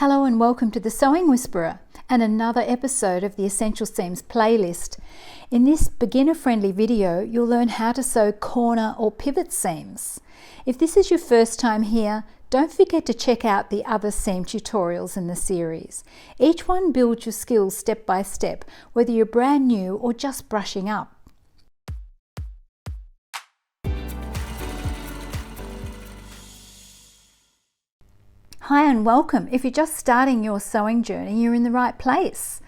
Hello and welcome to the Sewing Whisperer and another episode of the Essential Seams playlist. In this beginner-friendly video, you'll learn how to sew corner or pivot seams. If this is your first time here, don't forget to check out the other seam tutorials in the series. Each one builds your skills step by step, whether you're brand new or just brushing up. Hi and welcome. If you're just starting your sewing journey, you're in the right place.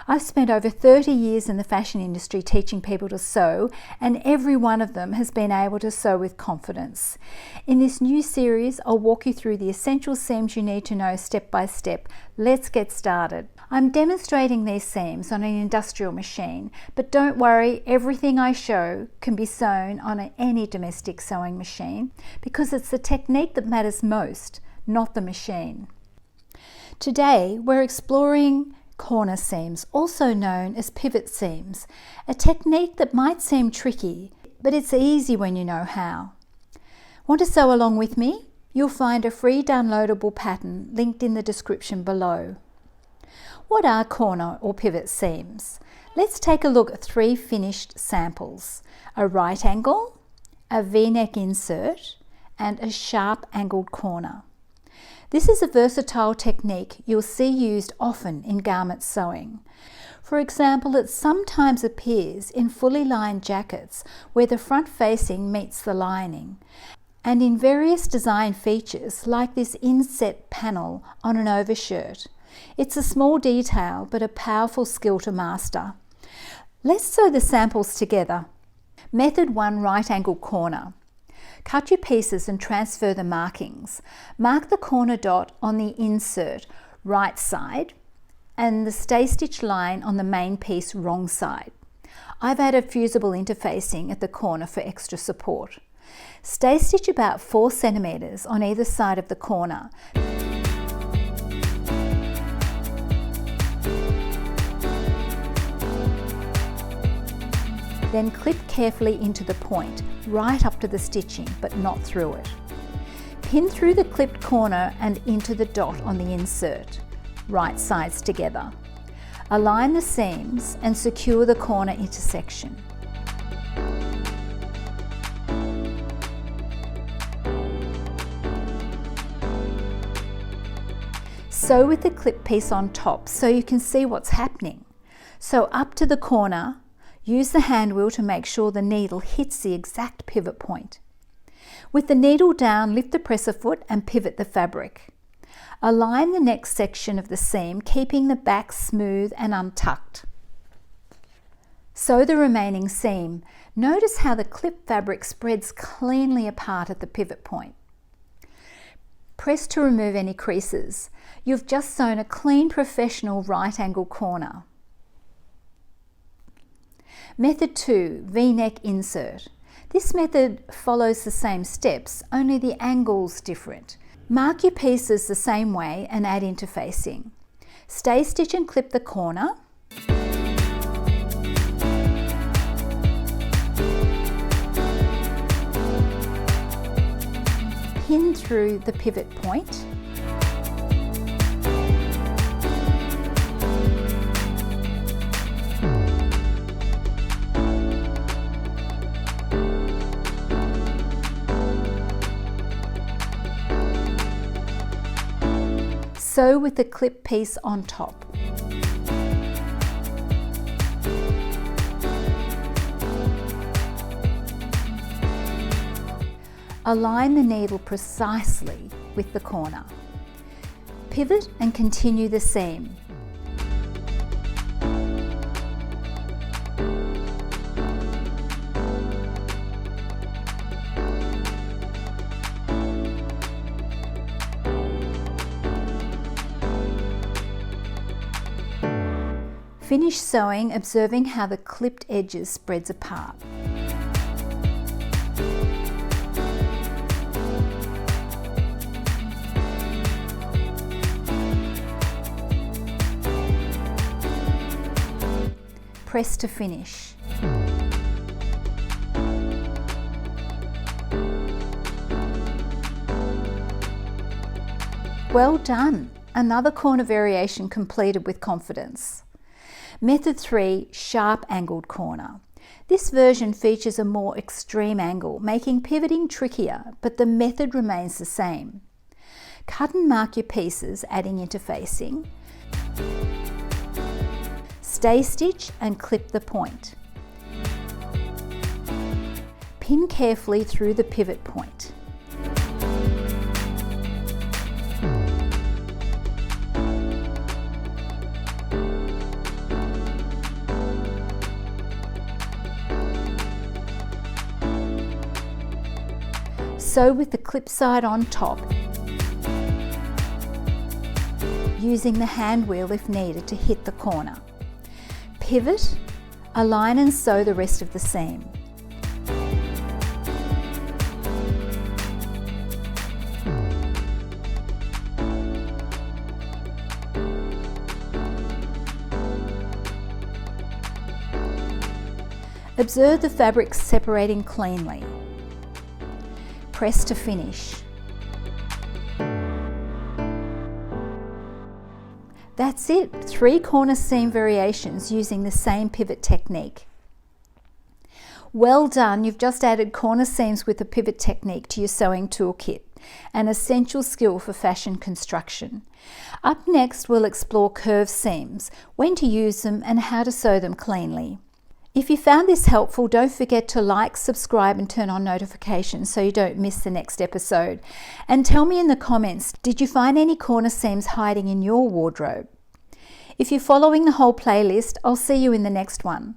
I've spent over 30 years in the fashion industry teaching people to sew, and every one of them has been able to sew with confidence. In this new series, I'll walk you through the essential seams you need to know step by step. Let's get started. I'm demonstrating these seams on an industrial machine, but don't worry, everything I show can be sewn on any domestic sewing machine because it's the technique that matters most, not the machine. Today we're exploring corner seams, also known as pivot seams, a technique that might seem tricky, but it's easy when you know how. Want to sew along with me? You'll find a free downloadable pattern linked in the description below. What are corner or pivot seams? Let's take a look at three finished samples: a right angle, a V-neck insert, and a sharp angled corner. This is a versatile technique you'll see used often in garment sewing. For example, it sometimes appears in fully lined jackets where the front facing meets the lining, and in various design features like this inset panel on an overshirt. It's a small detail but a powerful skill to master. Let's sew the samples together. Method 1: right angle corner. Cut your pieces and transfer the markings. Mark the corner dot on the insert right side and the stay stitch line on the main piece wrong side. I've added fusible interfacing at the corner for extra support. Stay stitch about 4 centimeters on either side of the corner. Then clip carefully into the point, right up to the stitching, but not through it. Pin through the clipped corner and into the dot on the insert, right sides together. Align the seams and secure the corner intersection. Sew with the clip piece on top so you can see what's happening. Sew up to the corner. Use the hand wheel to make sure the needle hits the exact pivot point. With the needle down, lift the presser foot and pivot the fabric. Align the next section of the seam, keeping the back smooth and untucked. Sew the remaining seam. Notice how the clip fabric spreads cleanly apart at the pivot point. Press to remove any creases. You've just sewn a clean, professional right angle corner. Method 2: V-neck insert. This method follows the same steps, only the angle's different. Mark your pieces the same way and add interfacing. Stay stitch and clip the corner. Pin through the pivot point. Sew with the clip piece on top. Align the needle precisely with the corner. Pivot and continue the seam. Finish sewing, observing how the clipped edges spreads apart. Press to finish. Well done! another corner variation completed with confidence. Method 3, sharp angled corner. This version features a more extreme angle, making pivoting trickier, but the method remains the same. Cut and mark your pieces, adding interfacing. Stay stitch and clip the point. Pin carefully through the pivot point. Sew with the clip side on top, using the hand wheel if needed to hit the corner. Pivot, align and sew the rest of the seam. Observe the fabric separating cleanly. Press to finish. That's it, 3 corner seam variations using the same pivot technique. Well done, you've just added corner seams with the pivot technique to your sewing toolkit, an essential skill for fashion construction. Up next, we'll explore curved seams, when to use them and how to sew them cleanly. If you found this helpful, don't forget to like, subscribe and turn on notifications so you don't miss the next episode. And tell me in the comments, did you find any corner seams hiding in your wardrobe? If you're following the whole playlist, I'll see you in the next one.